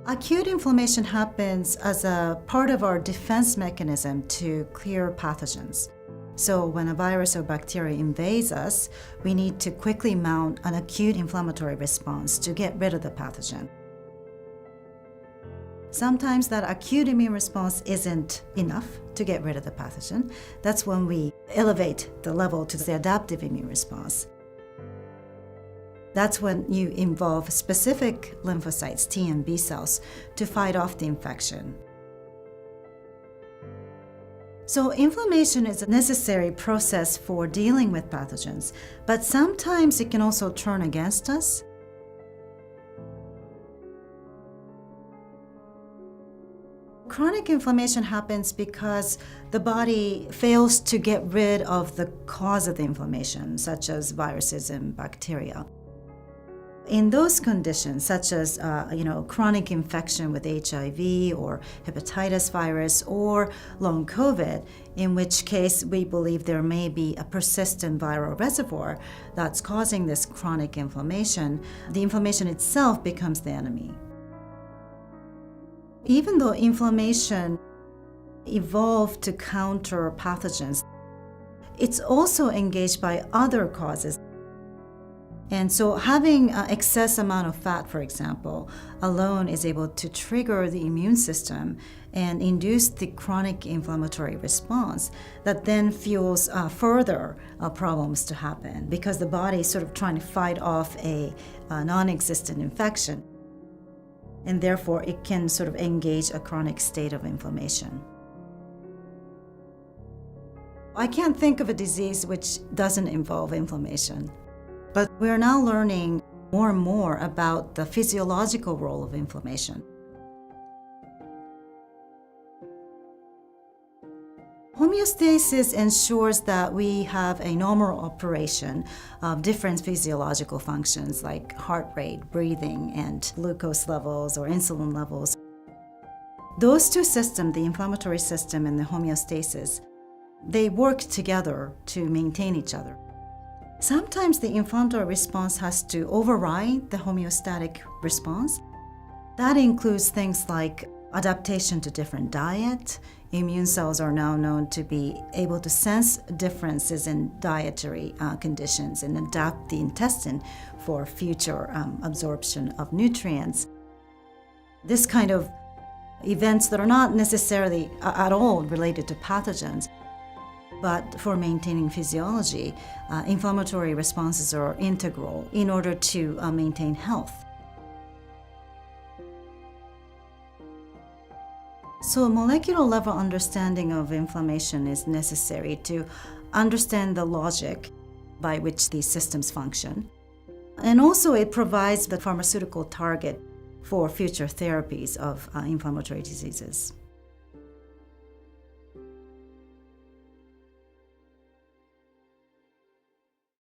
Acute inflammation happens as a part of our defense mechanism to clear pathogens. So when a virus or bacteria invades us, we need to quickly mount an acute inflammatory response to get rid of the pathogen. Sometimes that acute immune response isn't enough to get rid of the pathogen. That's when we elevate the level to the adaptive immune response. That's when you involve specific lymphocytes, T and B cells, to fight off the infection. So inflammation is a necessary process for dealing with pathogens, but sometimes it can also turn against us. Chronic inflammation happens because the body fails to get rid of the cause of the inflammation, such as viruses and bacteria. In those conditions, such as chronic infection with HIV or hepatitis virus or long COVID, in which case we believe there may be a persistent viral reservoir that's causing this chronic inflammation, the inflammation itself becomes the enemy. Even though inflammation evolved to counter pathogens, it's also engaged by other causes. And so having an excess amount of fat, for example, alone is able to trigger the immune system and induce the chronic inflammatory response that then fuels further problems to happen because the body is sort of trying to fight off a non-existent infection. And therefore, it can sort of engage a chronic state of inflammation. I can't think of a disease which doesn't involve inflammation. But we're now learning more and more about the physiological role of inflammation. Homeostasis ensures that we have a normal operation of different physiological functions like heart rate, breathing, and glucose levels or insulin levels. Those two systems, the inflammatory system and the homeostasis, they work together to maintain each other. Sometimes the inflammatory response has to override the homeostatic response. That includes things like adaptation to different diet. Immune cells are now known to be able to sense differences in dietary conditions and adapt the intestine for future absorption of nutrients. This kind of events that are not necessarily at all related to pathogens, but for maintaining physiology, inflammatory responses are integral in order to maintain health. So molecular level understanding of inflammation is necessary to understand the logic by which these systems function. And also it provides the pharmaceutical target for future therapies of inflammatory diseases.